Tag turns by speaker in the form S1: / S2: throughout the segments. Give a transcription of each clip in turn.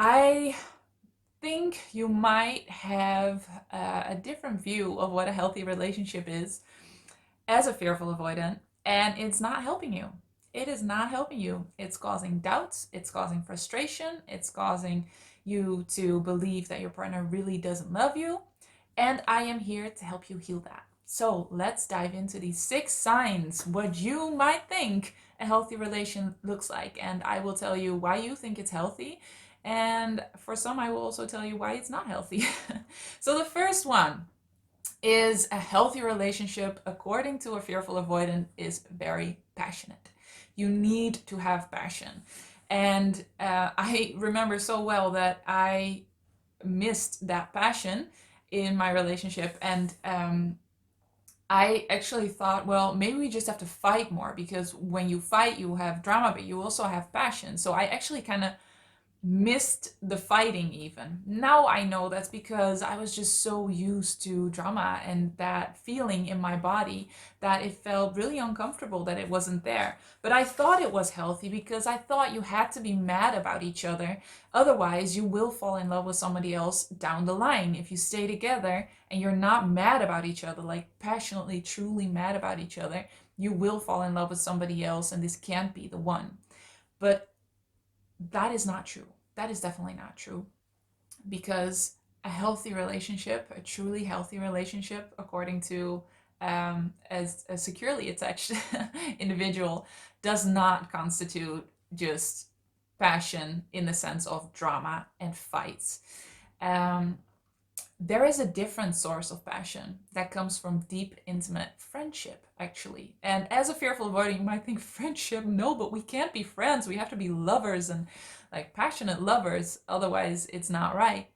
S1: I think you might have a different view of what a healthy relationship is as a fearful avoidant, and it's not helping you. It is not helping you. It's causing doubts, it's causing frustration, it's causing you to believe that your partner really doesn't love you. And I am here to help you heal that. So let's dive into these 6 signs, what you might think a healthy relation looks like. And I will tell you why you think it's healthy. And for some, I will also tell you why it's not healthy. So the first one is a healthy relationship, according to a fearful avoidant, is very passionate. You need to have passion. And I remember so well that I missed that passion in my relationship. And I actually thought, well, maybe we just have to fight more, because when you fight, you have drama, but you also have passion. So I actually kind of missed the fighting even. Now I know that's because I was just so used to drama and that feeling in my body that it felt really uncomfortable that it wasn't there. But I thought it was healthy because I thought you had to be mad about each other. Otherwise, you will fall in love with somebody else down the line. If you stay together and you're not mad about each other, like passionately, truly mad about each other, you will fall in love with somebody else, and this can't be the one. But that is not true. That is definitely not true, because a healthy relationship, a truly healthy relationship, according to as a securely attached individual, does not constitute just passion in the sense of drama and fights. Um, there is a different source of passion that comes from deep, intimate friendship, actually. And as a fearful avoider, you might think, friendship? No, but we can't be friends. We have to be lovers, and like passionate lovers. Otherwise, it's not right.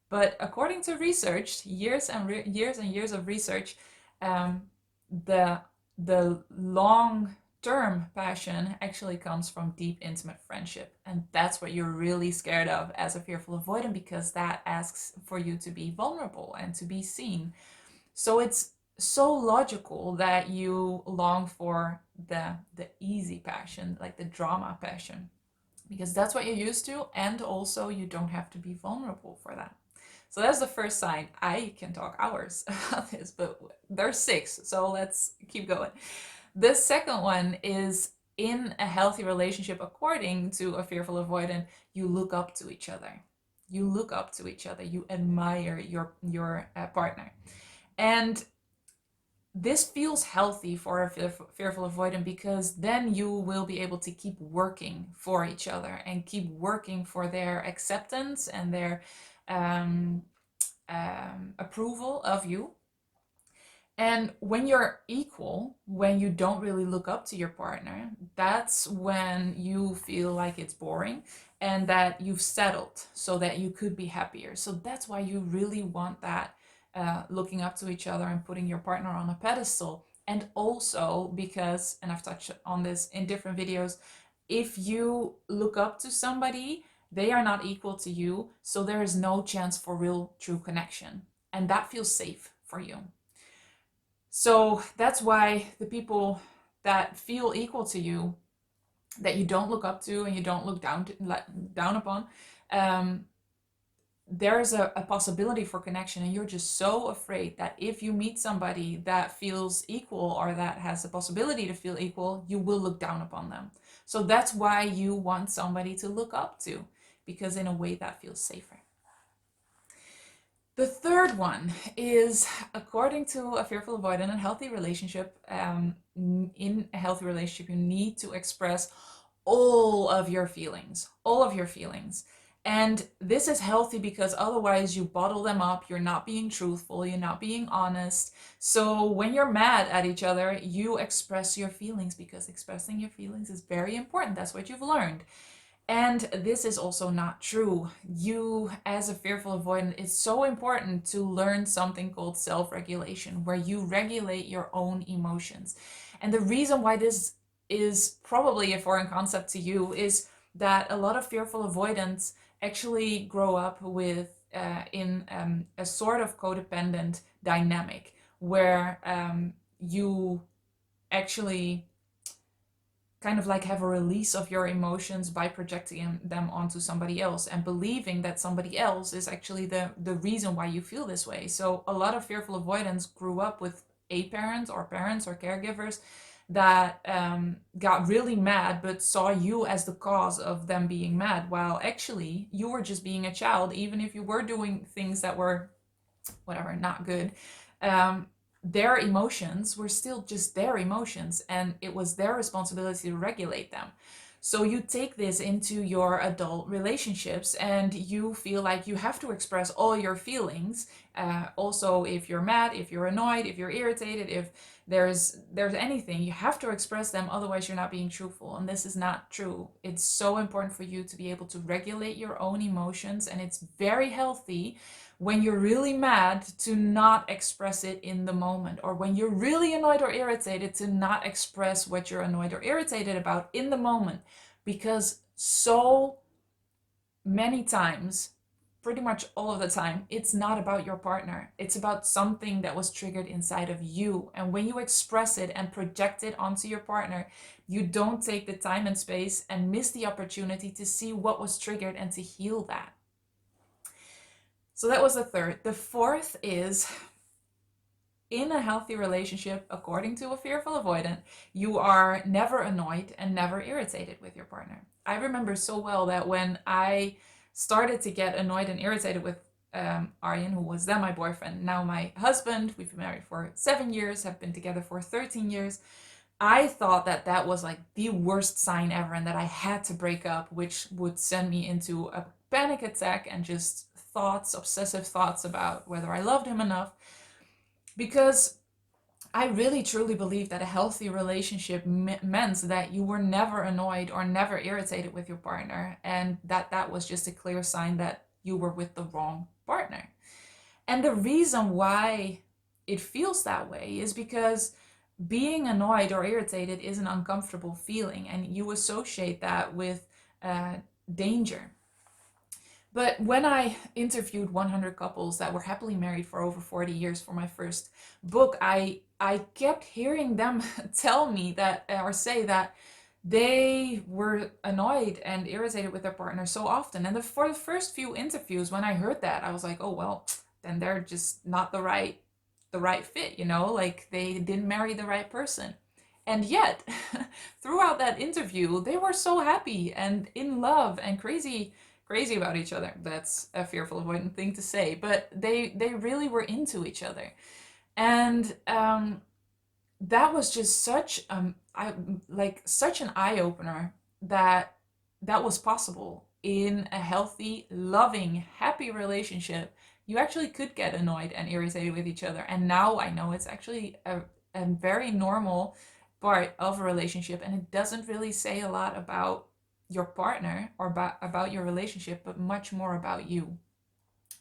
S1: But according to research, years and years of research, um, the the long term passion actually comes from deep, intimate friendship. And that's what you're really scared of as a fearful avoidant, because that asks for you to be vulnerable and to be seen. So it's so logical that you long for the easy passion, like the drama passion, because that's what you're used to, and also you don't have to be vulnerable for that. So that's the first sign. I can talk hours about this, but there's 6, so let's keep going. The second one is, in a healthy relationship, according to a fearful avoidant, you look up to each other. You look up to each other. You admire your partner, and this feels healthy for a fearful avoidant, because then you will be able to keep working for each other and keep working for their acceptance and their um, approval of you. And when you're equal, when you don't really look up to your partner, that's when you feel like it's boring and that you've settled so that you could be happier. So that's why you really want that, looking up to each other and putting your partner on a pedestal. And also because, and I've touched on this in different videos, if you look up to somebody, they are not equal to you. So there is no chance for real, true connection. And that feels safe for you. So that's why the people that feel equal to you, that you don't look up to and you don't look down upon, um, there's a possibility for connection, and you're just so afraid that if you meet somebody that feels equal or that has the possibility to feel equal, you will look down upon them. So that's why you want somebody to look up to, because in a way that feels safer. The third one is, according to a fearful avoidant, a healthy relationship, in a healthy relationship, you need to express all of your feelings, all of your feelings. And this is healthy because otherwise you bottle them up, you're not being truthful, you're not being honest. So when you're mad at each other, you express your feelings, because expressing your feelings is very important. That's what you've learned. And this is also not true. You, as a fearful avoidant, it's so important to learn something called self-regulation, where you regulate your own emotions. And the reason why this is probably a foreign concept to you is that a lot of fearful avoidants actually grow up with in a sort of codependent dynamic, where you actually kind of like have a release of your emotions by projecting them onto somebody else and believing that somebody else is actually the reason why you feel this way. So a lot of fearful avoidants grew up with a parents or caregivers that got really mad but saw you as the cause of them being mad, while actually you were just being a child. Even if you were doing things that were whatever, not good, um, their emotions were still just their emotions, and it was their responsibility to regulate them. So you take this into your adult relationships and you feel like you have to express all your feelings. Also, if you're mad, if you're annoyed, if you're irritated, if there's anything, you have to express them, otherwise you're not being truthful. And this is not true. It's so important for you to be able to regulate your own emotions, and it's very healthy when you're really mad to not express it in the moment, or when you're really annoyed or irritated to not express what you're annoyed or irritated about in the moment. Because so many times, pretty much all of the time, it's not about your partner. It's about something that was triggered inside of you. And when you express it and project it onto your partner, you don't take the time and space and miss the opportunity to see what was triggered and to heal that. So that was the third. The fourth is, in a healthy relationship, according to a fearful avoidant, you are never annoyed and never irritated with your partner. I remember so well that when I started to get annoyed and irritated with Arjen, who was then my boyfriend, now my husband, we've been married for 7 years, have been together for 13 years. I thought that that was like the worst sign ever and that I had to break up, which would send me into a panic attack and just thoughts, obsessive thoughts about whether I loved him enough. Because I really truly believe that a healthy relationship meant that you were never annoyed or never irritated with your partner, and that was just a clear sign that you were with the wrong partner. And the reason why it feels that way is because being annoyed or irritated is an uncomfortable feeling, and you associate that with danger. But when I interviewed 100 couples that were happily married for over 40 years for my first book, I kept hearing them tell me that, or say that, they were annoyed and irritated with their partner so often. And for the first few interviews, when I heard that, I was like, oh well, then they're just not the right fit, you know, like they didn't marry the right person. And yet, throughout that interview, they were so happy and in love and crazy about each other. That's a fearful avoidant thing to say, but they really were into each other. And that was just such an eye opener that that was possible in a healthy, loving, happy relationship. You actually could get annoyed and irritated with each other. And now I know it's actually a very normal part of a relationship, and it doesn't really say a lot about your partner or about your relationship, but much more about you.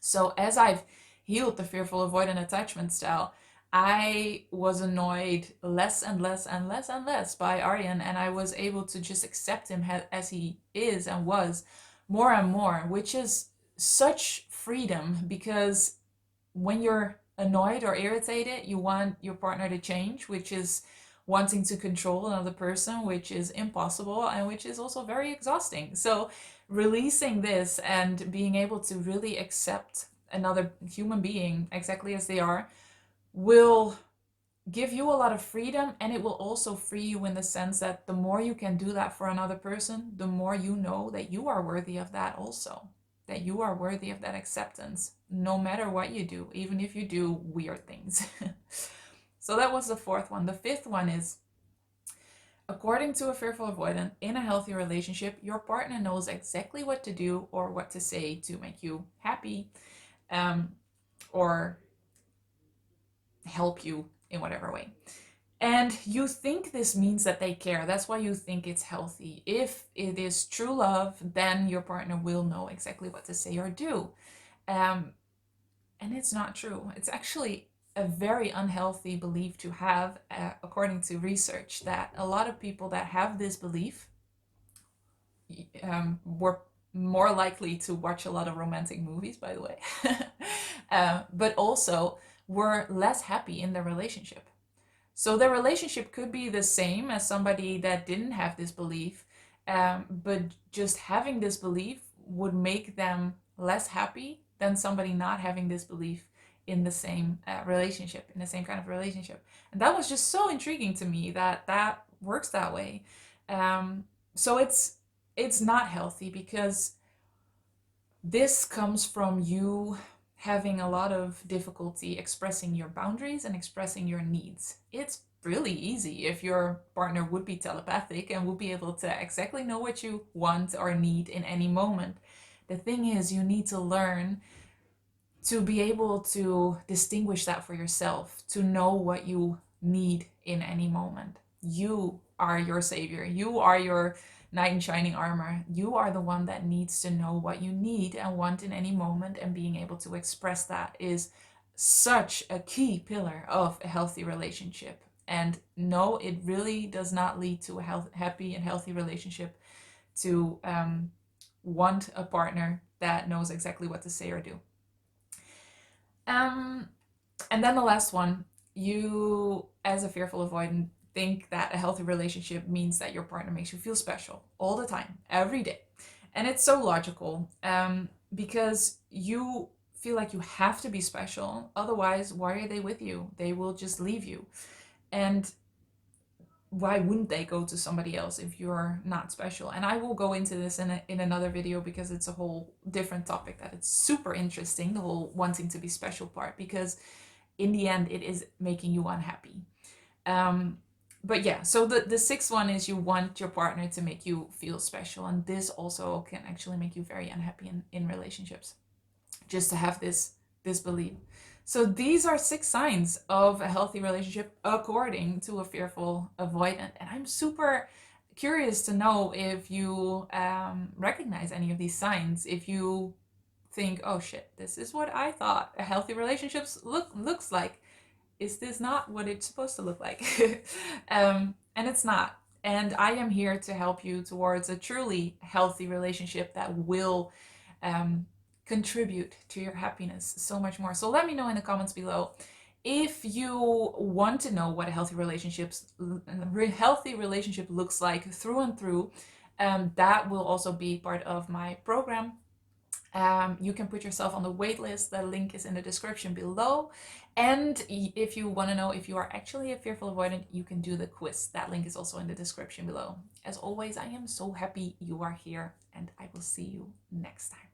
S1: So as I've healed the fearful avoidant attachment style, I was annoyed less and less and less and less by Arjen, and I was able to just accept him as he is and was more and more, which is such freedom. Because when you're annoyed or irritated, you want your partner to change, which is wanting to control another person, which is impossible and which is also very exhausting. So releasing this and being able to really accept another human being exactly as they are will give you a lot of freedom, and it will also free you in the sense that the more you can do that for another person, the more you know that you are worthy of that also, that you are worthy of that acceptance, no matter what you do, even if you do weird things. So that was the fourth one. The fifth one is, according to a fearful avoidant, in a healthy relationship, your partner knows exactly what to do or what to say to make you happy, or help you in whatever way. And you think this means that they care. That's why you think it's healthy. If it is true love, then your partner will know exactly what to say or do. And it's not true. It's actually a very unhealthy belief to have, according to research, that a lot of people that have this belief were more likely to watch a lot of romantic movies, by the way, but also were less happy in their relationship. So their relationship could be the same as somebody that didn't have this belief, but just having this belief would make them less happy than somebody not having this belief in the same relationship, in the same kind of relationship. And that was just so intriguing to me that that works that way. So it's not healthy because this comes from you having a lot of difficulty expressing your boundaries and expressing your needs. It's really easy if your partner would be telepathic and would be able to exactly know what you want or need in any moment. The thing is, you need to learn to be able to distinguish that for yourself, to know what you need in any moment. You are your savior. You are your knight in shining armor. You are the one that needs to know what you need and want in any moment, and being able to express that is such a key pillar of a healthy relationship. And no, it really does not lead to a happy and healthy relationship to want a partner that knows exactly what to say or do. Um, and then the last one, you, as a fearful avoidant, think that a healthy relationship means that your partner makes you feel special all the time, every day. And it's so logical, because you feel like you have to be special. Otherwise, why are they with you? They will just leave you. And why wouldn't they go to somebody else if you're not special? And I will go into this in another video, because it's a whole different topic that it's super interesting, the whole wanting to be special part, because in the end it is making you unhappy. But yeah, so the sixth one is you want your partner to make you feel special, and this also can actually make you very unhappy in relationships, just to have this belief. So these are 6 signs of a healthy relationship according to a fearful avoidant. And I'm super curious to know if you recognize any of these signs. If you think, oh shit, this is what I thought a healthy relationship looks like. Is this not what it's supposed to look like? And it's not. And I am here to help you towards a truly healthy relationship that will contribute to your happiness so much more. So let me know in the comments below if you want to know what a healthy relationship looks like through and through. That will also be part of my program. You can put yourself on the wait list. The link is in the description below. And if you want to know if you are actually a fearful avoidant, you can do the quiz. That link is also in the description below. As always, I am so happy you are here, and I will see you next time.